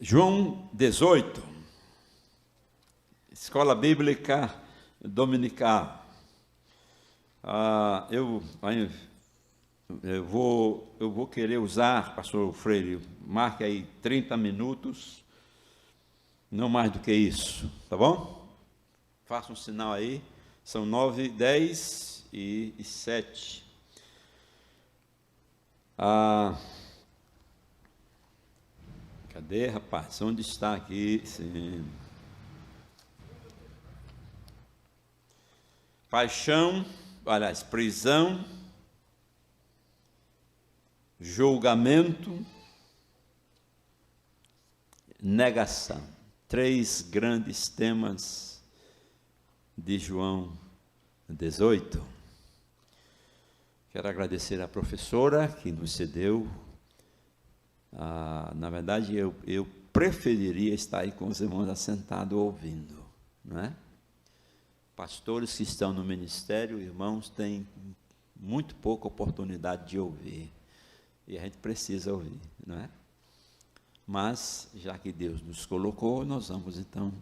João 18, Escola Bíblica Dominical. Eu vou querer usar, pastor Freire, marque aí 30 minutos, não mais do que isso, tá bom? Faça um sinal aí, são 9, 10 e 7. Cadê, rapaz? Onde está aqui? Sim. Paixão, aliás, prisão, julgamento, negação. 3 grandes temas de João 18. Quero agradecer à professora que nos cedeu. Na verdade, eu preferiria estar aí com os irmãos assentados ouvindo, não é? Pastores que estão no ministério, irmãos, têm muito pouca oportunidade de ouvir, e a gente precisa ouvir, não é? Mas, já que Deus nos colocou, nós vamos então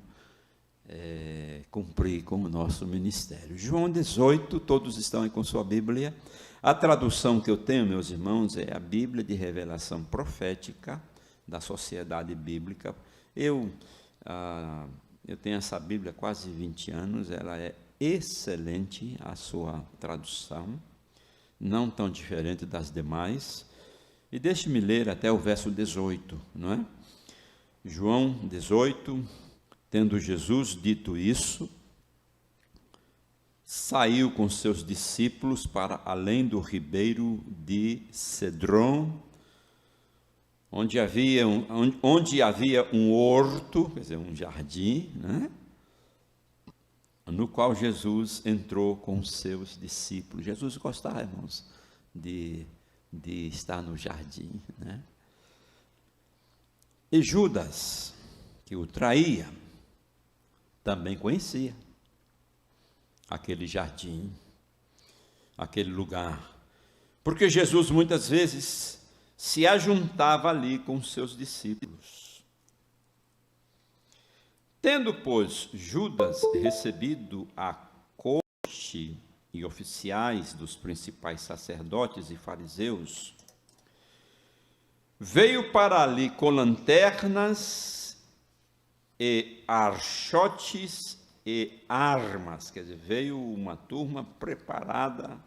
cumprir com o nosso ministério. João 18, todos estão aí com sua Bíblia. A tradução que eu tenho, meus irmãos, é a Bíblia de Revelação Profética da Sociedade Bíblica. Eu tenho essa Bíblia há quase 20 anos, ela é excelente, a sua tradução, não tão diferente das demais. E deixe-me ler até o verso 18, não é? João 18, tendo Jesus dito isso, saiu com seus discípulos para além do ribeiro de Cedron, onde havia um horto, quer dizer, um jardim, né? No qual Jesus entrou com seus discípulos. Jesus gostava, irmãos, de estar no jardim, né? E Judas, que o traía, também conhecia aquele jardim, aquele lugar, porque Jesus muitas vezes se ajuntava ali com seus discípulos. Tendo, pois, Judas recebido a corte e oficiais dos principais sacerdotes e fariseus, veio para ali com lanternas e archotes e armas, quer dizer, veio uma turma preparada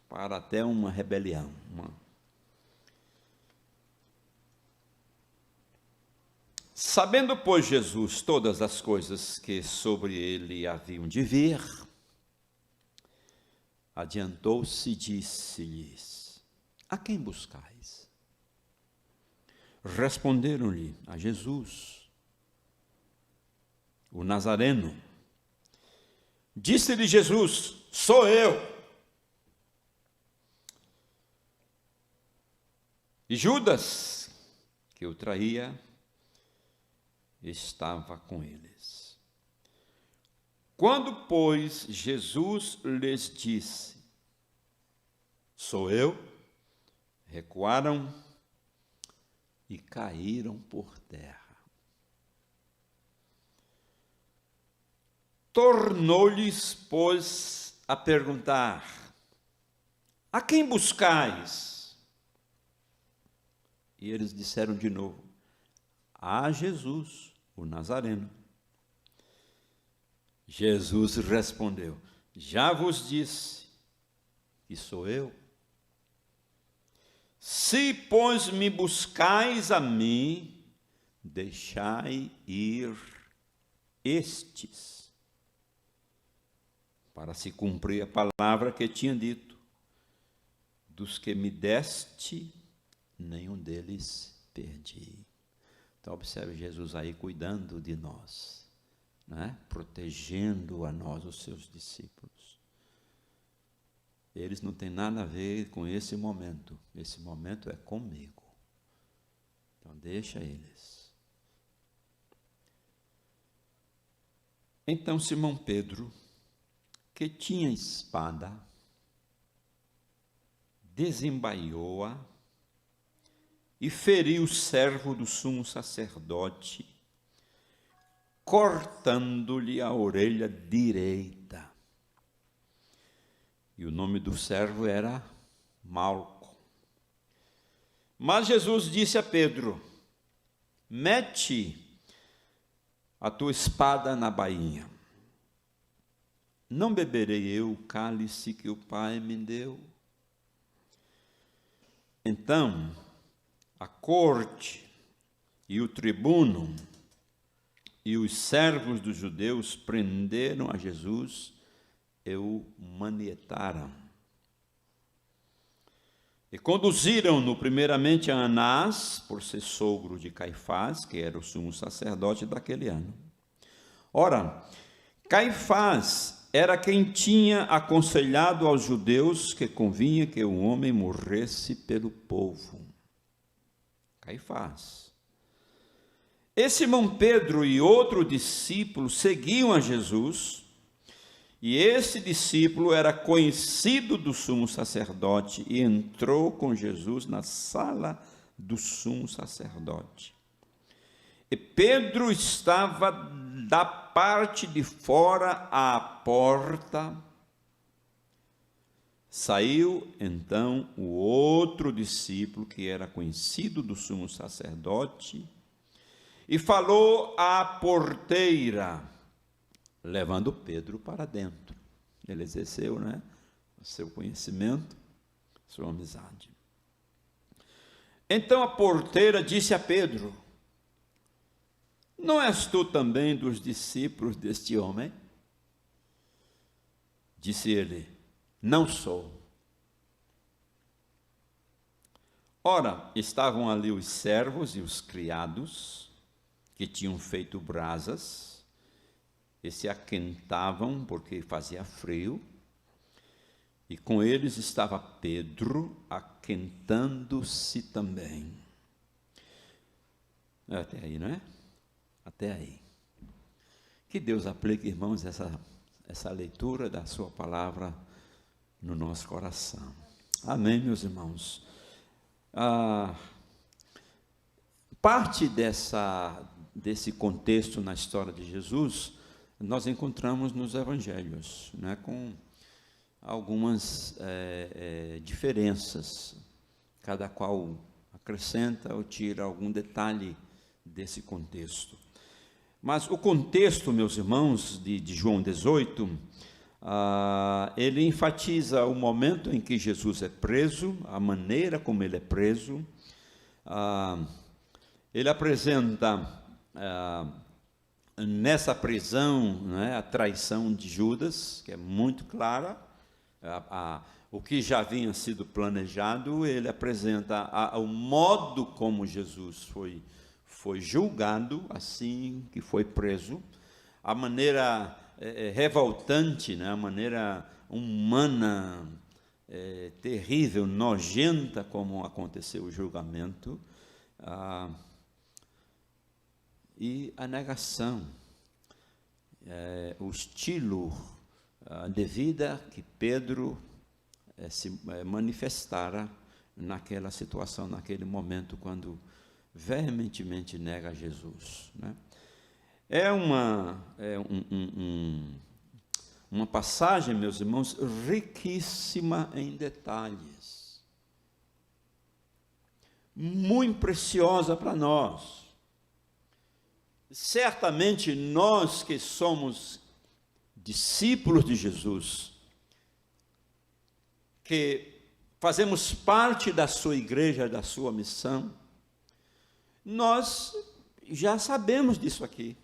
para até uma rebelião. Sabendo, pois, Jesus todas as coisas que sobre ele haviam de vir, adiantou-se e disse-lhes: a quem buscais? Responderam-lhe: a Jesus, o Nazareno. Disse-lhe Jesus: sou eu. E Judas, que o traía, estava com eles. Quando, pois, Jesus lhes disse: sou eu, recuaram e caíram por terra. Tornou-lhes, pois, a perguntar: a quem buscais? E eles disseram de novo: a Jesus, o Nazareno. Jesus respondeu: já vos disse que sou eu. Se, pois, me buscais a mim, deixai ir estes, para se cumprir a palavra que tinha dito: dos que me deste, nenhum deles perdi. Então, observe Jesus aí cuidando de nós, né? Protegendo a nós, os seus discípulos. Eles não têm nada a ver com esse momento é comigo. Então, deixa eles. Então, Simão Pedro, que tinha espada, desembaiou-a e feriu o servo do sumo sacerdote, cortando-lhe a orelha direita. E o nome do servo era Malco. Mas Jesus disse a Pedro: mete a tua espada na bainha. Não beberei eu o cálice que o Pai me deu? Então, a corte e o tribuno e os servos dos judeus prenderam a Jesus e o manietaram. E conduziram-no primeiramente a Anás, por ser sogro de Caifás, que era o sumo sacerdote daquele ano. Ora, Caifás era quem tinha aconselhado aos judeus que convinha que o homem morresse pelo povo. Caifás. E Simão Pedro e outro discípulo seguiam a Jesus, e esse discípulo era conhecido do sumo sacerdote e entrou com Jesus na sala do sumo sacerdote. E Pedro estava da parte de fora à porta. Saiu então o outro discípulo, que era conhecido do sumo sacerdote, e falou à porteira, levando Pedro para dentro. Ele exerceu, o seu conhecimento, sua amizade. Então a porteira disse a Pedro: não és tu também dos discípulos deste homem? Disse ele: não sou. Ora, estavam ali os servos e os criados, que tinham feito brasas, e se aquentavam porque fazia frio, e com eles estava Pedro, aquentando-se também. Até aí, não é? Até aí. Que Deus aplique, irmãos, essa leitura da sua palavra no nosso coração. Amém, meus irmãos. Parte desse contexto na história de Jesus, nós encontramos nos evangelhos, com algumas diferenças, cada qual acrescenta ou tira algum detalhe desse contexto. Mas o contexto, meus irmãos, de João 18, ele enfatiza o momento em que Jesus é preso, a maneira como ele é preso. Ele apresenta nessa prisão, a traição de Judas, que é muito clara, o que já havia sido planejado. Ele apresenta o modo como Jesus foi julgado, assim que foi preso, a maneira revoltante, a maneira humana, terrível, nojenta como aconteceu o julgamento, e a negação, o estilo de vida que Pedro se manifestara naquela situação, naquele momento, quando veementemente nega Jesus. É uma passagem, meus irmãos, riquíssima em detalhes, muito preciosa para nós. Certamente nós que somos discípulos de Jesus, que fazemos parte da sua igreja, da sua missão, nós já sabemos disso aqui.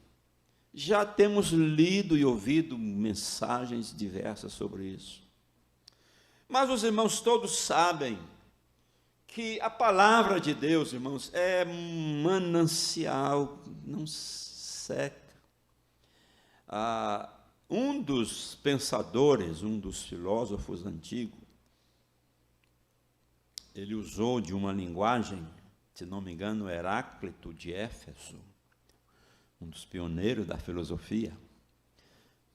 Já temos lido e ouvido mensagens diversas sobre isso. Mas os irmãos todos sabem que a palavra de Deus, irmãos, é manancial, não seca. Um dos pensadores, um dos filósofos antigos, ele usou de uma linguagem, se não me engano, Heráclito de Éfeso, um dos pioneiros da filosofia.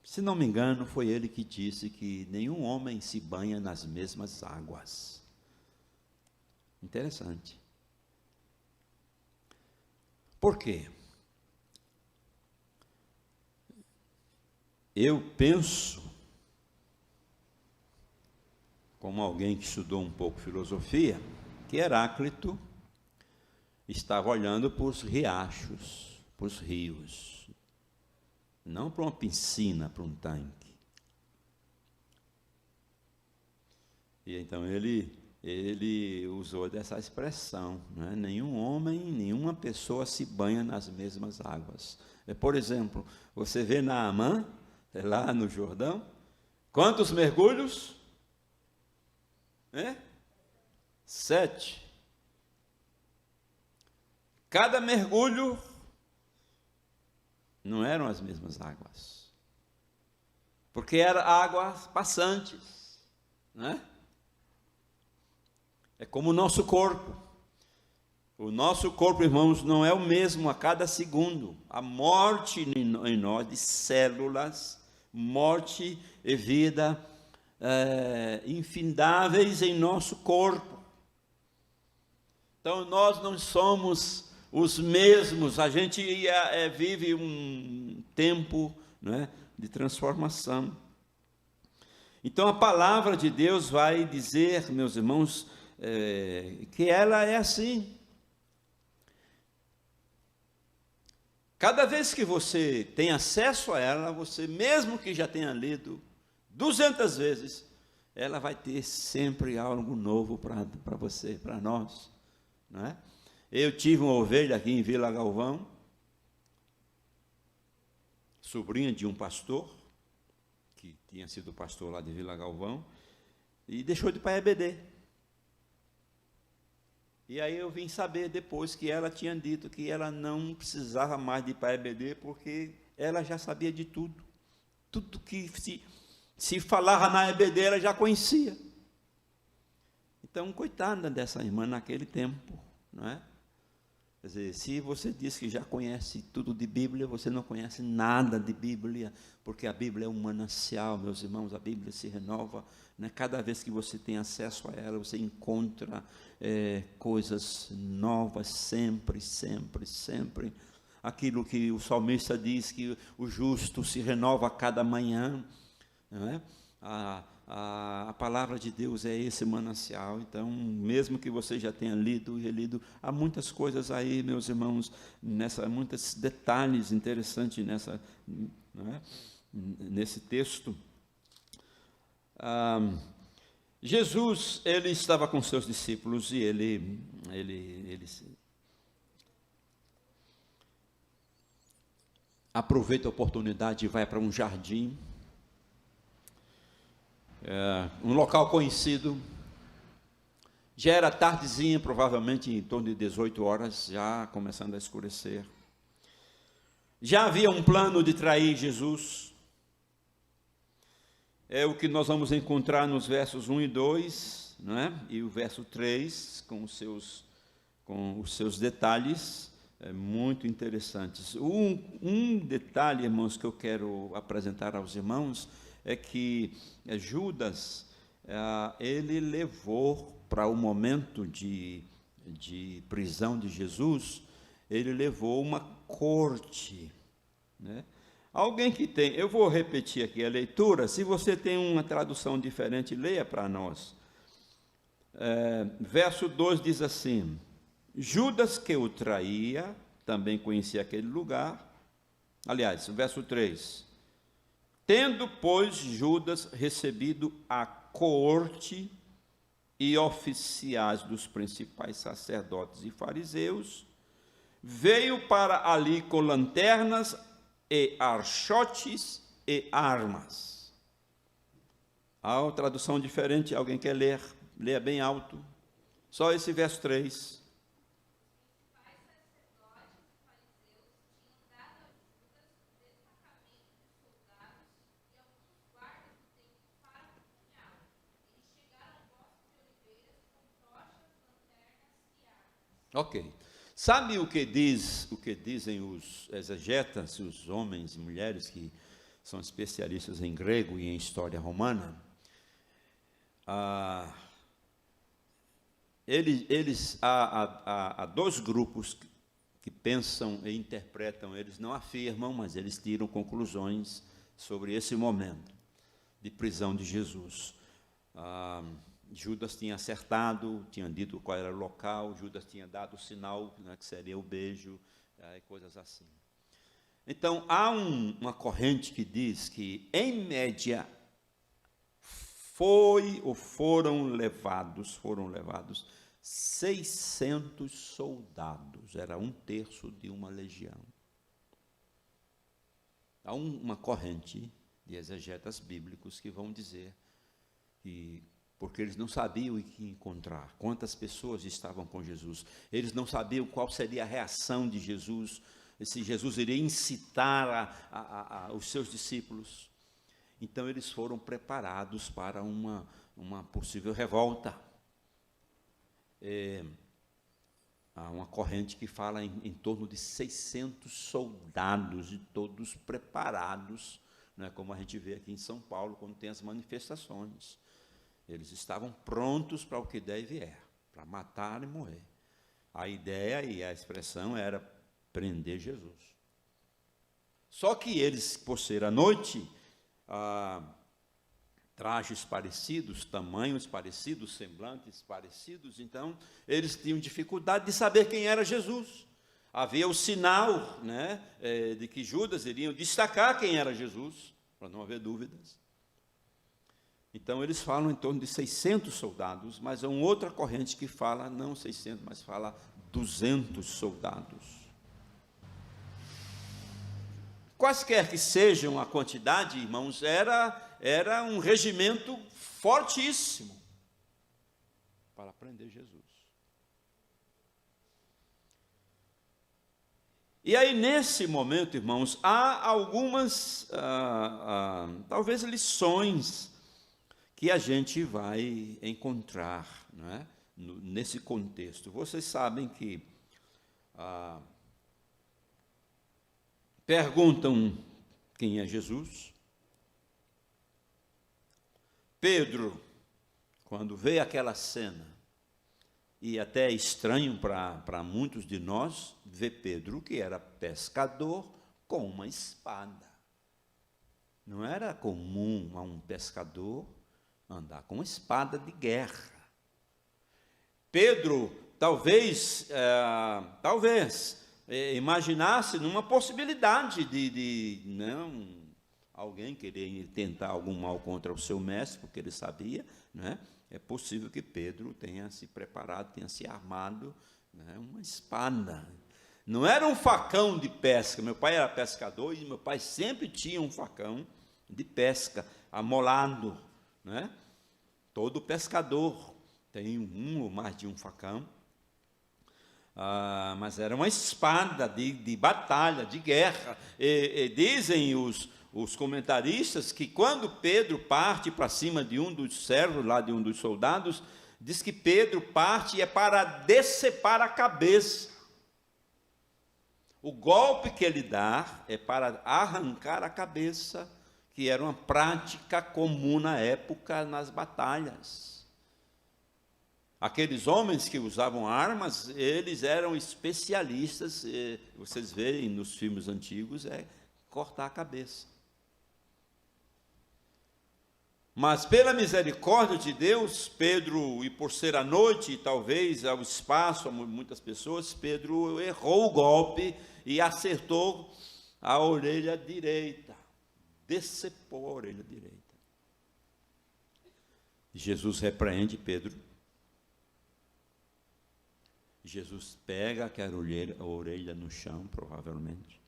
Se não me engano, foi ele que disse que nenhum homem se banha nas mesmas águas. Interessante. Por quê? Eu penso, como alguém que estudou um pouco filosofia, que Heráclito estava olhando para os riachos, para os rios, não para uma piscina, para um tanque. E então ele usou dessa expressão, né? Nenhum homem, nenhuma pessoa se banha nas mesmas águas. Por exemplo, você vê Naamã, lá no Jordão, quantos mergulhos? 7. Cada mergulho não eram as mesmas águas, porque eram águas passantes, né? É como o nosso corpo. O nosso corpo, irmãos, não é o mesmo a cada segundo. A morte em nós de células, morte e vida infindáveis em nosso corpo. Então, nós não somos os mesmos. A gente vive um tempo, né, de transformação. Então, a palavra de Deus vai dizer, meus irmãos, que ela é assim. Cada vez que você tem acesso a ela, você, mesmo que já tenha lido 200 vezes, ela vai ter sempre algo novo para você, para nós, não é? Eu tive uma ovelha aqui em Vila Galvão, sobrinha de um pastor, que tinha sido pastor lá de Vila Galvão, e deixou de ir para a EBD. E aí eu vim saber depois que ela tinha dito que ela não precisava mais de ir para a EBD, porque ela já sabia de tudo. Tudo que se falava na EBD, ela já conhecia. Então, coitada dessa irmã naquele tempo, não é? Quer dizer, se você diz que já conhece tudo de Bíblia, você não conhece nada de Bíblia, porque a Bíblia é um manancial, meus irmãos, a Bíblia se renova, né? Cada vez que você tem acesso a ela, você encontra coisas novas, sempre, sempre, sempre. Aquilo que o salmista diz, que o justo se renova a cada manhã, não é? A palavra de Deus é esse manancial. Então, mesmo que você já tenha lido e relido, há muitas coisas aí, meus irmãos, muitos detalhes interessantes não é? Nesse texto. Jesus, ele estava com seus discípulos e ele aproveita a oportunidade e vai para um jardim, um local conhecido. Já era tardezinha, provavelmente em torno de 18 horas, já começando a escurecer. Já havia um plano de trair Jesus. É o que nós vamos encontrar nos versos 1 e 2, não é? E o verso 3, com os seus detalhes, muito interessantes. Um detalhe, irmãos, que eu quero apresentar aos irmãos, é que Judas, ele levou para o momento de prisão de Jesus, ele levou uma corte, né? Alguém que tem, eu vou repetir aqui a leitura, se você tem uma tradução diferente, leia para nós. Verso 2 diz assim: Judas, que o traía, também conhecia aquele lugar. Aliás, verso 3: Tendo, pois, Judas recebido a coorte e oficiais dos principais sacerdotes e fariseus, veio para ali com lanternas e archotes e armas. Há uma tradução diferente, alguém quer ler? Leia bem alto. Só esse verso 3. Ok. Sabe o que dizem os exegetas, os homens e mulheres que são especialistas em grego e em história romana? Há dois grupos que pensam e interpretam, eles não afirmam, mas eles tiram conclusões sobre esse momento de prisão de Jesus. Judas tinha acertado, tinha dito qual era o local, Judas tinha dado o sinal, né, que seria o beijo, coisas assim. Então, há uma corrente que diz que, em média, foram levados 600 soldados, era 1/3 de uma legião. Há uma corrente de exegetas bíblicos que vão dizer que, porque eles não sabiam o que encontrar, quantas pessoas estavam com Jesus, eles não sabiam qual seria a reação de Jesus, se Jesus iria incitar os seus discípulos. Então eles foram preparados para uma possível revolta. Há uma corrente que fala em torno de 600 soldados, e todos preparados, não é como a gente vê aqui em São Paulo, quando tem as manifestações. Eles estavam prontos para o que der e vier, para matar e morrer. A ideia e a expressão era prender Jesus. Só que eles, por ser à noite, trajes parecidos, tamanhos parecidos, semblantes parecidos, então eles tinham dificuldade de saber quem era Jesus. Havia o sinal, né, de que Judas iriam destacar quem era Jesus, para não haver dúvidas. Então eles falam em torno de 600 soldados, mas há uma outra corrente que fala, não 600, mas fala 200 soldados. Quaisquer que sejam a quantidade, irmãos, era um regimento fortíssimo para prender Jesus. E aí, nesse momento, irmãos, há algumas, talvez, lições que a gente vai encontrar, não é? Nesse contexto. Vocês sabem que perguntam quem é Jesus. Pedro, quando vê aquela cena, e até é estranho para muitos de nós, ver Pedro, que era pescador, com uma espada. Não era comum a um pescador andar com uma espada de guerra. Pedro, talvez, imaginasse numa possibilidade de não alguém querer tentar algum mal contra o seu mestre, porque ele sabia, né? É possível que Pedro tenha se preparado, tenha se armado, né, uma espada. Não era um facão de pesca. Meu pai era pescador e meu pai sempre tinha um facão de pesca amolado, né? Todo pescador tem um ou mais de um facão. Mas era uma espada de batalha, de guerra. Dizem os comentaristas que quando Pedro parte para cima de um dos servos, lá de um dos soldados, diz que Pedro parte para decepar a cabeça. O golpe que ele dá é para arrancar a cabeça, que era uma prática comum na época nas batalhas. Aqueles homens que usavam armas, eles eram especialistas, vocês veem nos filmes antigos, cortar a cabeça. Mas pela misericórdia de Deus, Pedro, e por ser à noite, e talvez ao espaço, a muitas pessoas, Pedro errou o golpe e acertou a orelha direita, decepou a orelha direita. Jesus repreende Pedro. Jesus pega aquela orelha no chão, provavelmente,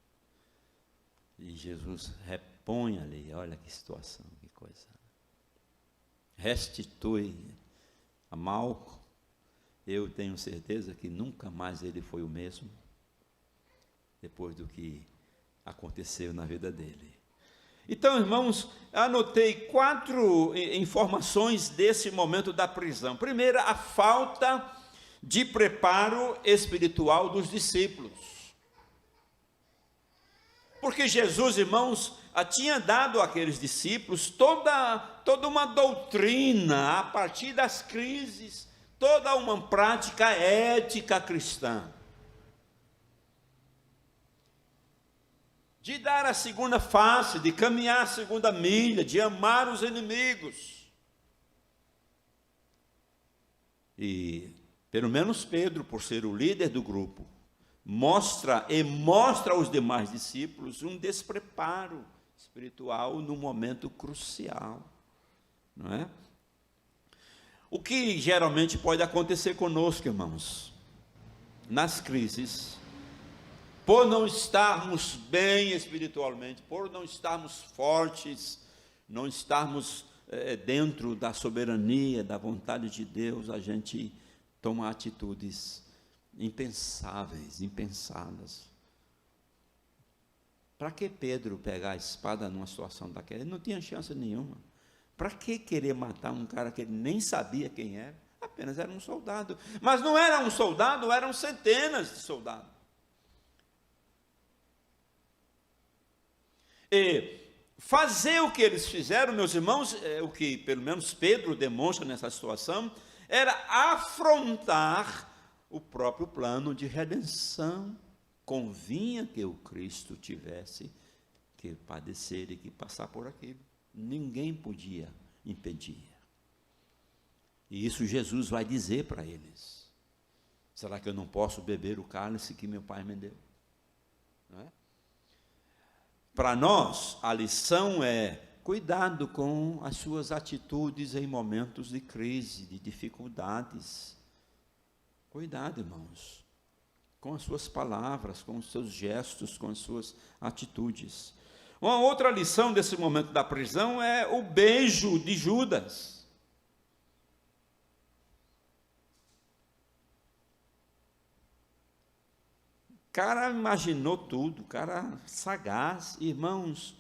e Jesus repõe ali, olha que situação, que coisa. Restitui a Malco. Eu tenho certeza que nunca mais ele foi o mesmo, depois do que aconteceu na vida dele. Então, irmãos, anotei 4 informações desse momento da prisão. Primeira, a falta de preparo espiritual dos discípulos. Porque Jesus, irmãos, tinha dado àqueles discípulos toda uma doutrina a partir das crises, toda uma prática ética cristã. de dar a segunda face, de caminhar a segunda milha, de amar os inimigos. E, pelo menos Pedro, por ser o líder do grupo, mostra aos demais discípulos um despreparo espiritual num momento crucial, não é? O que geralmente pode acontecer conosco, irmãos, nas crises, por não estarmos bem espiritualmente, por não estarmos fortes, não estarmos dentro da soberania, da vontade de Deus, a gente toma atitudes impensáveis, impensadas. Para que Pedro pegar a espada numa situação daquela? Ele não tinha chance nenhuma. Para que querer matar um cara que ele nem sabia quem era? Apenas era um soldado. Mas não era um soldado, eram centenas de soldados. E fazer o que eles fizeram, meus irmãos, o que pelo menos Pedro demonstra nessa situação, era afrontar o próprio plano de redenção. Convinha que o Cristo tivesse que padecer e que passar por aquilo. Ninguém podia impedir. E isso Jesus vai dizer para eles. Será que eu não posso beber o cálice que meu Pai me deu? Não é? Para nós, a lição é cuidado com as suas atitudes em momentos de crise, de dificuldades. Cuidado, irmãos, com as suas palavras, com os seus gestos, com as suas atitudes. Uma outra lição desse momento da prisão é o beijo de Judas. O cara imaginou tudo, o cara sagaz. Irmãos,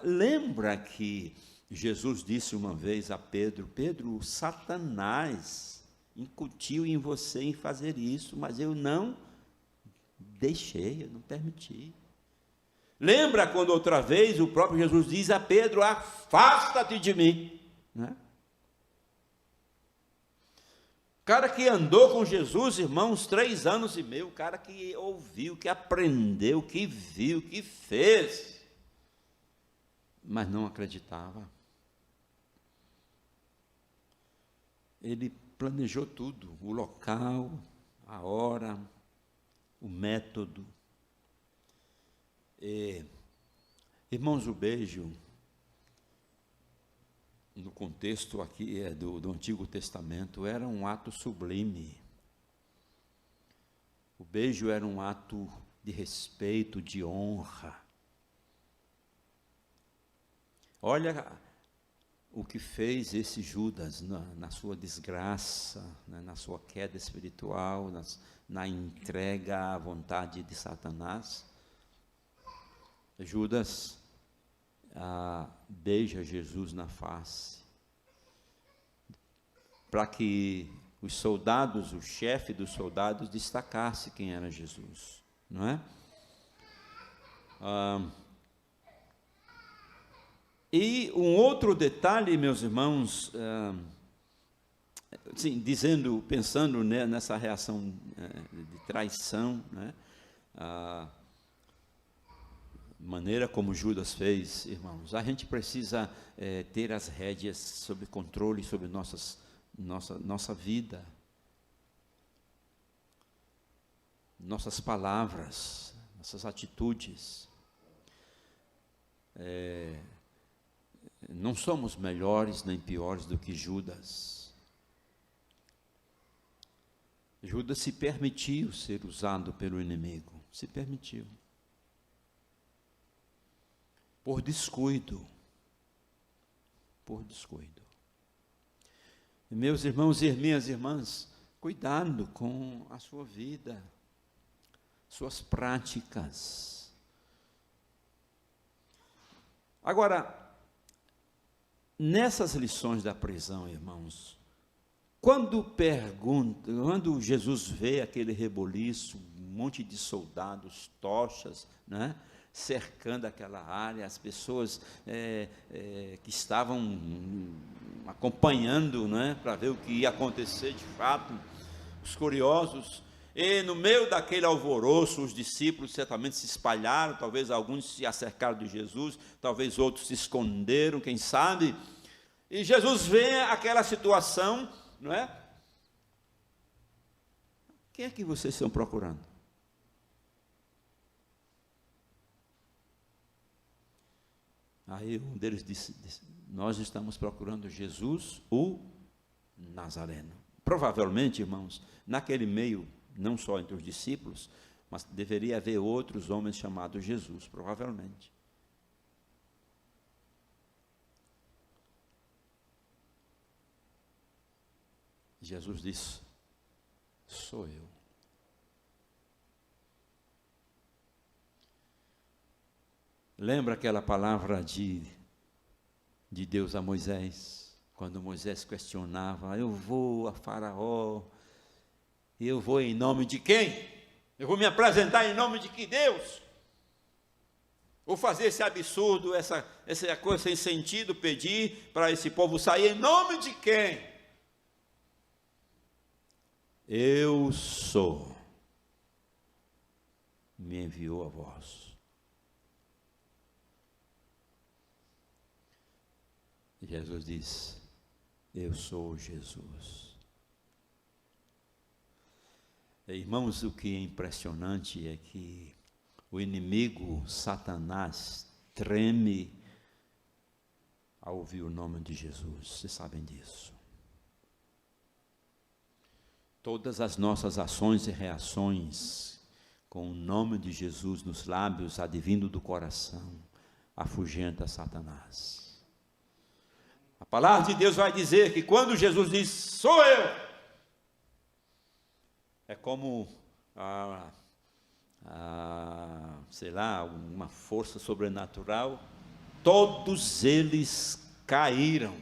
lembra que Jesus disse uma vez a Pedro: Pedro, Satanás incutiu em você em fazer isso, mas eu não deixei, eu não permiti. Lembra quando outra vez o próprio Jesus diz a Pedro: afasta-te de mim, né? O cara que andou com Jesus, irmãos, 3 anos e meio, o cara que ouviu, que aprendeu, que viu, que fez, mas não acreditava. Ele planejou tudo, o local, a hora, o método. Irmãos, o beijo, no contexto aqui do Antigo Testamento, era um ato sublime. O beijo era um ato de respeito, de honra. Olha o que fez esse Judas na sua desgraça, né, na sua queda espiritual, na entrega à vontade de Satanás. Judas beija Jesus na face, para que os soldados, o chefe dos soldados, destacasse quem era Jesus, não é? E um outro detalhe, meus irmãos, assim, pensando, né, nessa reação de traição, né? Maneira como Judas fez, irmãos, a gente precisa ter as rédeas sob controle sobre nossa vida, nossas palavras, nossas atitudes. Não somos melhores nem piores do que Judas. Judas se permitiu ser usado pelo inimigo, se permitiu. Por descuido. Meus irmãos e minhas irmãs, cuidado com a sua vida, suas práticas. Agora, nessas lições da prisão, irmãos, quando Jesus vê aquele reboliço, um monte de soldados, tochas, né, cercando aquela área, as pessoas que estavam acompanhando, né, para ver o que ia acontecer de fato, os curiosos, E no meio daquele alvoroço, os discípulos certamente se espalharam, talvez alguns se acercaram de Jesus, talvez outros se esconderam, quem sabe. E Jesus vê aquela situação, não é? Quem é que vocês estão procurando? Aí um deles disse, nós estamos procurando Jesus, o Nazareno. Provavelmente, irmãos, naquele meio, não só entre os discípulos, mas deveria haver outros homens chamados Jesus, provavelmente. Jesus disse, sou eu. Lembra aquela palavra de Deus a Moisés? Quando Moisés questionava, eu vou a Faraó, eu vou em nome de quem? Eu vou me apresentar em nome de que Deus? Vou fazer esse absurdo, essa coisa sem sentido, pedir para esse povo sair em nome de quem? Eu sou, me enviou a vós. Jesus diz, eu sou Jesus. Irmãos, o que é impressionante é que o inimigo, Satanás, treme ao ouvir o nome de Jesus. Vocês sabem disso. Todas as nossas ações e reações com o nome de Jesus nos lábios, advindo do coração, afugenta Satanás. A palavra de Deus vai dizer que quando Jesus diz, sou eu, é como, sei lá, uma força sobrenatural, todos eles caíram.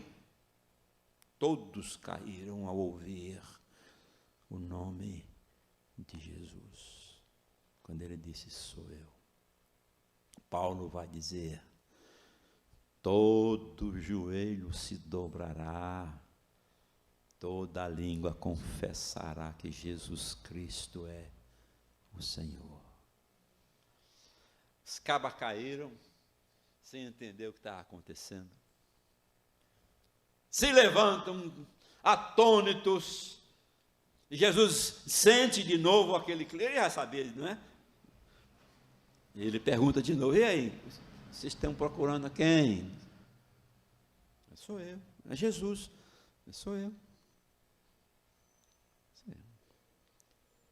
Todos caíram ao ouvir o nome de Jesus. Quando ele disse, sou eu. Paulo vai dizer, todo joelho se dobrará, toda língua confessará que Jesus Cristo é o Senhor. Os cabas caíram, sem entender o que estava acontecendo. Se levantam, atônitos, e Jesus sente de novo aquele clima, ele já sabia, não é? Ele pergunta de novo, e aí, vocês estão procurando a quem? Sou eu, é Jesus, sou eu.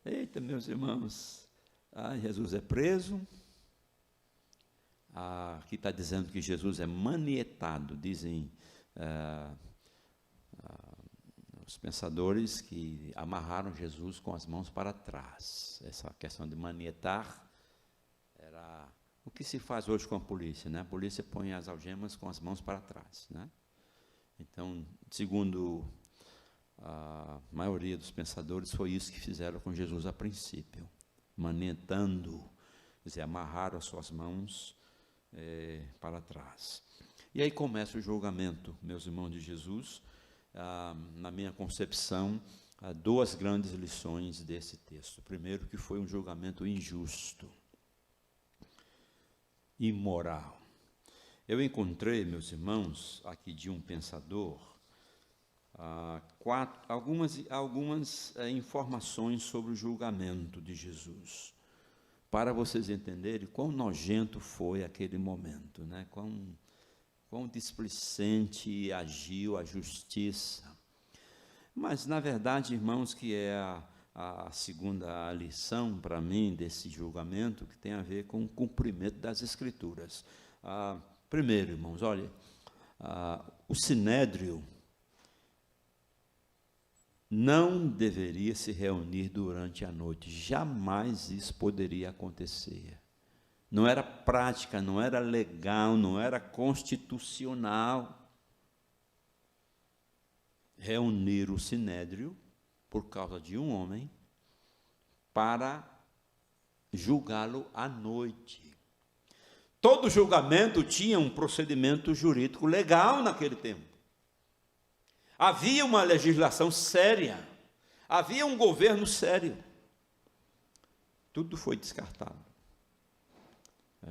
Eita, meus irmãos, Jesus é preso, aqui está dizendo que Jesus é manietado, dizem os pensadores que amarraram Jesus com as mãos para trás. Essa questão de manietar era o que se faz hoje com a polícia, né? A polícia põe as algemas com as mãos para trás, né? Então, segundo a maioria dos pensadores, foi isso que fizeram com Jesus a princípio, manietando, quer dizer, amarraram as suas mãos para trás. E aí começa o julgamento, meus irmãos de Jesus. Na minha concepção, há duas grandes lições desse texto. Primeiro, que foi um julgamento injusto, imoral. Eu encontrei, meus irmãos, aqui de um pensador, algumas informações sobre o julgamento de Jesus, para vocês entenderem quão nojento foi aquele momento, né? Quão displicente agiu a justiça. Mas, na verdade, irmãos, que é a segunda lição para mim desse julgamento, que tem a ver com o cumprimento das Escrituras. Primeiro, irmãos, olha, o Sinédrio não deveria se reunir durante a noite, jamais isso poderia acontecer. Não era prática, não era legal, não era constitucional reunir o Sinédrio por causa de um homem para julgá-lo à noite. Todo julgamento tinha um procedimento jurídico legal naquele tempo. Havia uma legislação séria, havia um governo sério. Tudo foi descartado.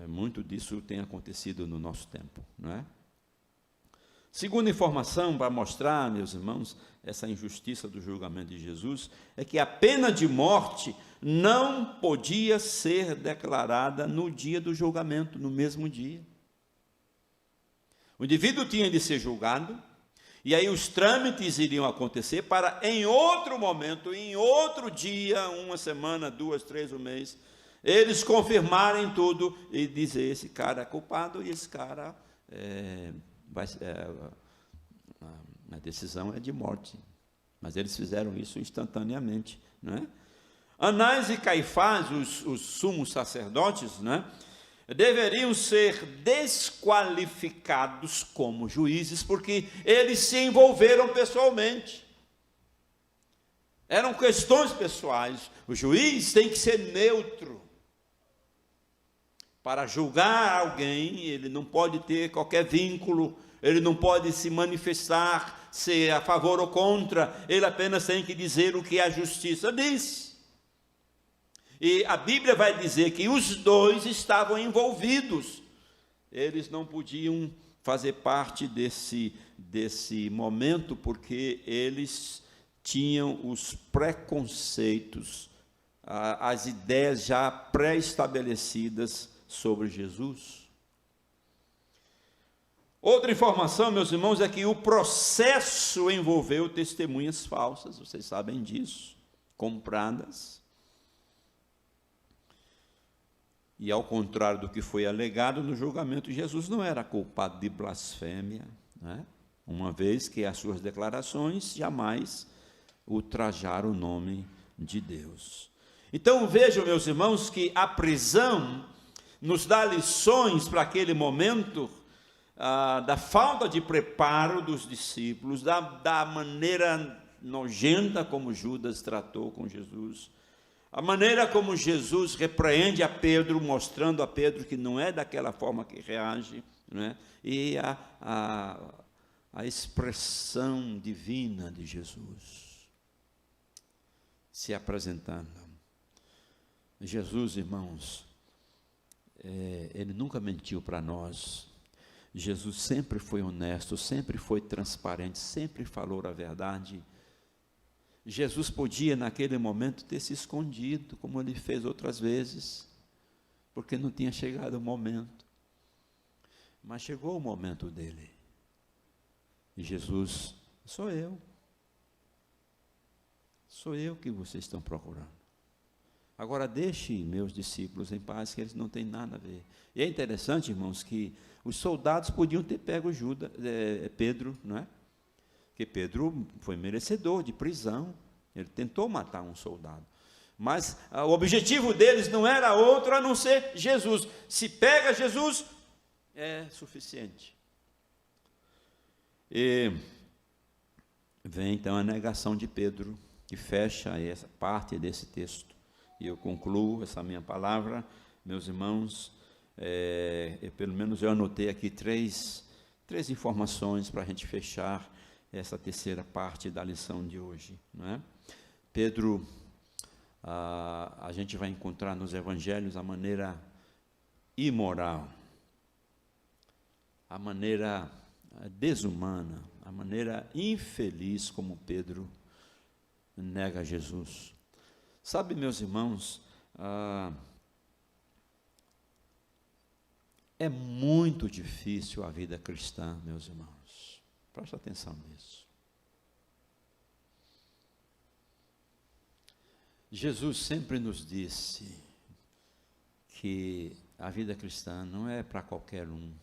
Muito disso tem acontecido no nosso tempo, não é? Segunda informação para mostrar, meus irmãos, essa injustiça do julgamento de Jesus, é que a pena de morte não podia ser declarada no dia do julgamento, no mesmo dia. O indivíduo tinha de ser julgado, e aí os trâmites iriam acontecer para, em outro momento, em outro dia, uma semana, 2, 3, um mês, eles confirmarem tudo e dizer, esse cara é culpado e esse cara a decisão é de morte. Mas eles fizeram isso instantaneamente, não é? Anás e Caifás, os sumos sacerdotes, não é? Deveriam ser desqualificados como juízes, porque eles se envolveram pessoalmente. Eram questões pessoais. O juiz tem que ser neutro. Para julgar alguém, ele não pode ter qualquer vínculo, ele não pode se manifestar, ser a favor ou contra, ele apenas tem que dizer o que a justiça diz. E a Bíblia vai dizer que os dois estavam envolvidos, eles não podiam fazer parte desse momento, porque eles tinham os preconceitos, as ideias já pré-estabelecidas sobre Jesus. Outra informação, meus irmãos, é que o processo envolveu testemunhas falsas, vocês sabem disso, compradas. E ao contrário do que foi alegado no julgamento, Jesus não era culpado de blasfêmia, né? Uma vez que as suas declarações jamais ultrajaram o nome de Deus. Então vejam, meus irmãos, que a prisão nos dá lições para aquele momento, da falta de preparo dos discípulos, da maneira nojenta como Judas tratou com Jesus, a maneira como Jesus repreende a Pedro, mostrando a Pedro que não é daquela forma que reage, né? E a expressão divina de Jesus se apresentando. Jesus, irmãos, ele nunca mentiu para nós. Jesus sempre foi honesto, sempre foi transparente, sempre falou a verdade. Jesus podia, naquele momento, ter se escondido, como ele fez outras vezes, porque não tinha chegado o momento. Mas chegou o momento dele. E Jesus, sou eu que vocês estão procurando. Agora deixe meus discípulos em paz, que eles não têm nada a ver. E é interessante, irmãos, que os soldados podiam ter pego Pedro, não é? Porque Pedro foi merecedor de prisão, ele tentou matar um soldado. Mas o objetivo deles não era outro a não ser Jesus. Se pega Jesus, é suficiente. E vem então a negação de Pedro, que fecha essa parte desse texto. E eu concluo essa minha palavra, meus irmãos, pelo menos eu anotei aqui três informações para a gente fechar essa terceira parte da lição de hoje, não é? Pedro, a gente vai encontrar nos evangelhos a maneira imoral, a maneira desumana, a maneira infeliz como Pedro nega Jesus. Sabe, meus irmãos, é muito difícil a vida cristã, meus irmãos. Presta atenção nisso. Jesus sempre nos disse que a vida cristã não é para qualquer um.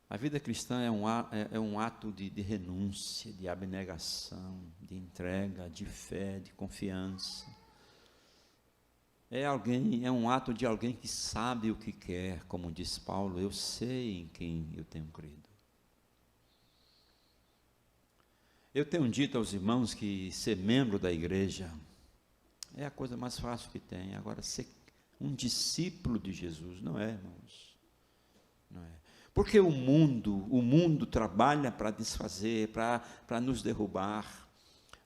A vida cristã é um ato de renúncia, de abnegação, de entrega, de fé, de confiança. É um ato de alguém que sabe o que quer, como diz Paulo, eu sei em quem eu tenho crido. Eu tenho dito aos irmãos que ser membro da igreja é a coisa mais fácil que tem. Agora, ser um discípulo de Jesus, não é, irmãos? Não é. Porque o mundo trabalha para desfazer, para nos derrubar.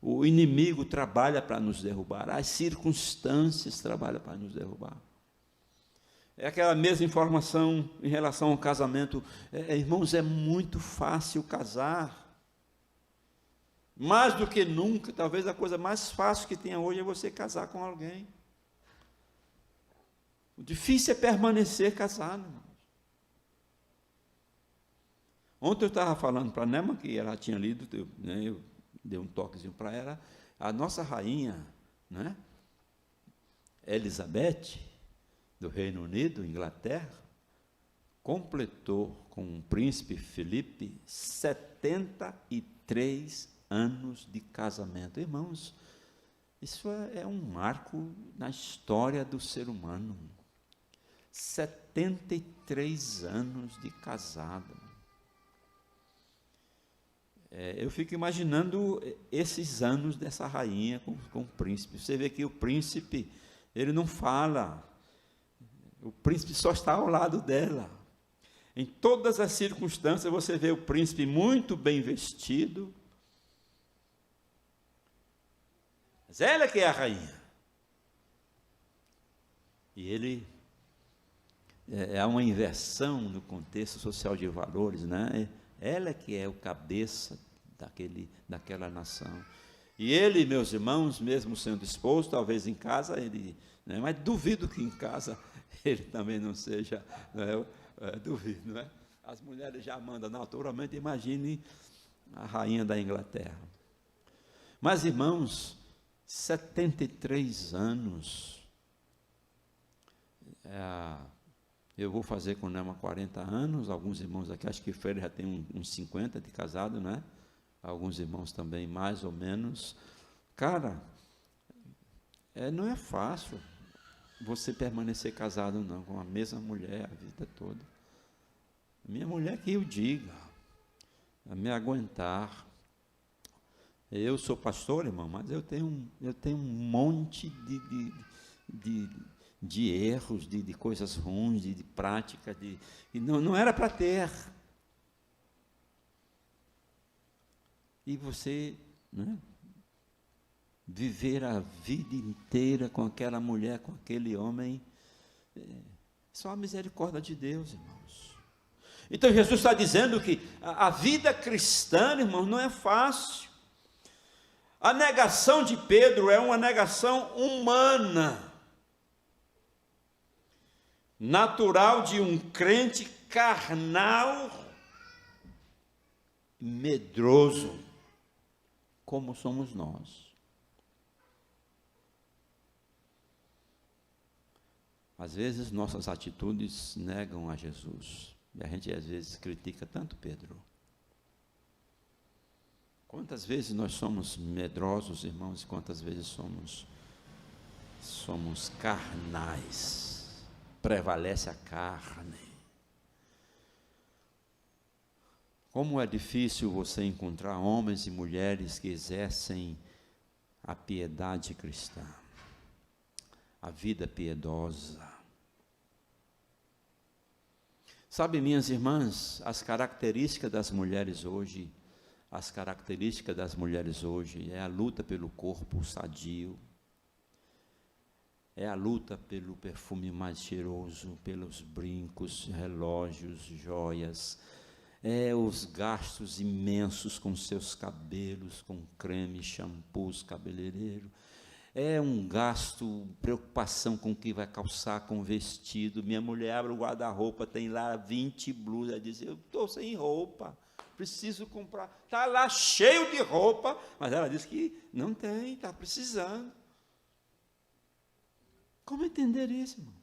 O inimigo trabalha para nos derrubar, as circunstâncias trabalham para nos derrubar. É aquela mesma informação em relação ao casamento. Irmãos, é muito fácil casar. Mais do que nunca, talvez a coisa mais fácil que tenha hoje é você casar com alguém. O difícil é permanecer casado, irmãos. Ontem eu estava falando para a Nema, que ela tinha lido, eu dei um toquezinho para ela, a nossa rainha, né, Elizabeth, do Reino Unido, Inglaterra, completou com o príncipe Felipe 73 anos de casamento. Irmãos, isso é um marco na história do ser humano. 73 anos de casado. Eu fico imaginando esses anos dessa rainha com o príncipe. Você vê que o príncipe, ele não fala, o príncipe só está ao lado dela. Em todas as circunstâncias, você vê o príncipe muito bem vestido, mas ela que é a rainha. E ele, há uma inversão no contexto social de valores, né? Ela que é o cabeça daquela nação. E ele, meus irmãos, mesmo sendo esposo, talvez em casa, né, mas duvido que em casa ele também não seja, duvido, não é? As mulheres já mandam naturalmente, imagine a rainha da Inglaterra. Mas, irmãos, 73 anos, eu vou fazer com Nema 40 anos, alguns irmãos aqui, acho que Freire já tem uns 50 de casado, né? Alguns irmãos também, mais ou menos. Cara, não é fácil você permanecer casado, não, com a mesma mulher a vida toda. Minha mulher que eu diga, a me aguentar. Eu sou pastor, irmão, mas eu tenho um monte de erros, de coisas ruins, de práticas, e não era para ter. E você, né, viver a vida inteira com aquela mulher, com aquele homem, só a misericórdia de Deus, irmãos. Então Jesus está dizendo que a vida cristã, irmãos, não é fácil. A negação de Pedro é uma negação humana, natural de um crente carnal, medroso, como somos nós. Às vezes nossas atitudes negam a Jesus, e a gente às vezes critica tanto Pedro. Quantas vezes nós somos medrosos, irmãos, e quantas vezes somos carnais, prevalece a carne. Como é difícil você encontrar homens e mulheres que exercem a piedade cristã, a vida piedosa. Sabe, minhas irmãs, as características das mulheres hoje é a luta pelo corpo sadio, é a luta pelo perfume mais cheiroso, pelos brincos, relógios, joias, os gastos imensos com seus cabelos, com creme, shampoos, cabeleireiro, um gasto, preocupação com o que vai calçar, com vestido. Minha mulher abre o guarda-roupa, tem lá 20 blusas, diz, eu estou sem roupa, preciso comprar, está lá cheio de roupa, mas ela diz que não tem, está precisando. Como entender isso, irmãos?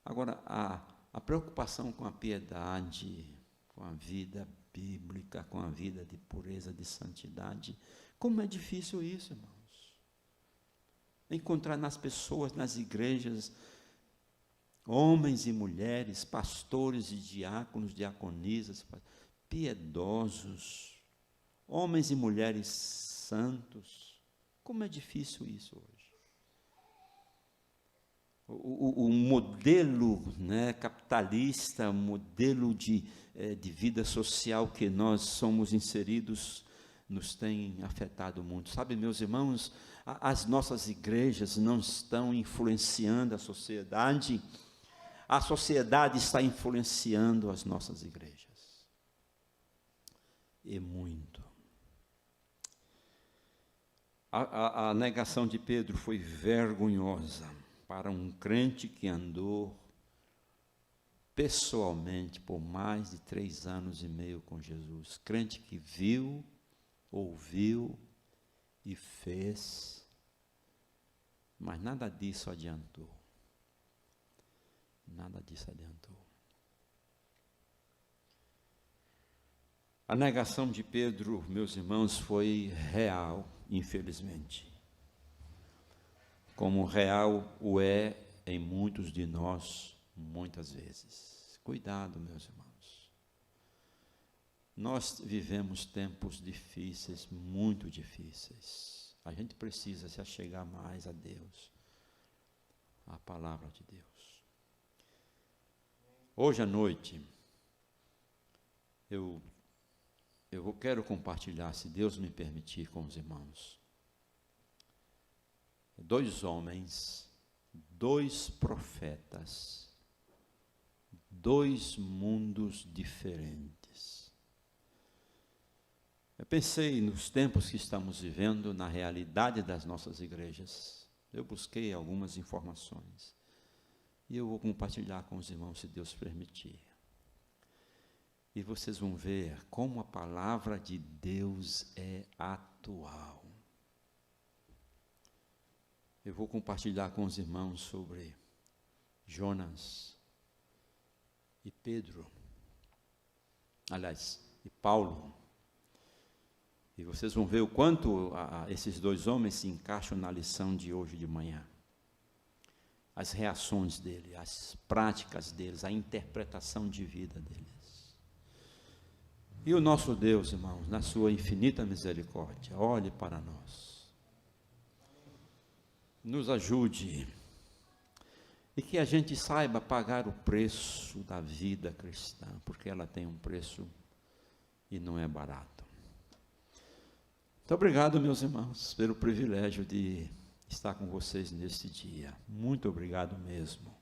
Agora, a preocupação com a piedade, com a vida bíblica, com a vida de pureza, de santidade, como é difícil isso, irmãos. Encontrar nas pessoas, nas igrejas, homens e mulheres, pastores e diáconos, diaconisas, piedosos, homens e mulheres santos. Como é difícil isso hoje. O modelo, né, capitalista, o modelo de vida social que nós somos inseridos, nos tem afetado muito. Sabe, meus irmãos, as nossas igrejas não estão influenciando a sociedade está influenciando as nossas igrejas. E muito. A negação de Pedro foi vergonhosa para um crente que andou pessoalmente por mais de 3 anos e meio com Jesus. Crente que viu, ouviu e fez, mas nada disso adiantou. Nada disso adiantou. A negação de Pedro, meus irmãos, foi real, infelizmente. Como real o é em muitos de nós, muitas vezes. Cuidado, meus irmãos. Nós vivemos tempos difíceis, muito difíceis. A gente precisa se achegar mais a Deus, à palavra de Deus. Hoje à noite, eu quero compartilhar, se Deus me permitir, com os irmãos, 2 homens, 2 profetas, 2 mundos diferentes. Eu pensei nos tempos que estamos vivendo, na realidade das nossas igrejas. Eu busquei algumas informações. E eu vou compartilhar com os irmãos, se Deus permitir. E vocês vão ver como a palavra de Deus é atual. Eu vou compartilhar com os irmãos sobre Jonas e Pedro. Aliás, e Paulo. E vocês vão ver o quanto esses 2 homens se encaixam na lição de hoje de manhã. As reações dele, as práticas deles, a interpretação de vida deles. E o nosso Deus, irmãos, na sua infinita misericórdia, olhe para nós. Nos ajude. E que a gente saiba pagar o preço da vida cristã, porque ela tem um preço e não é barato. Muito obrigado, meus irmãos, pelo privilégio de estar com vocês neste dia. Muito obrigado mesmo.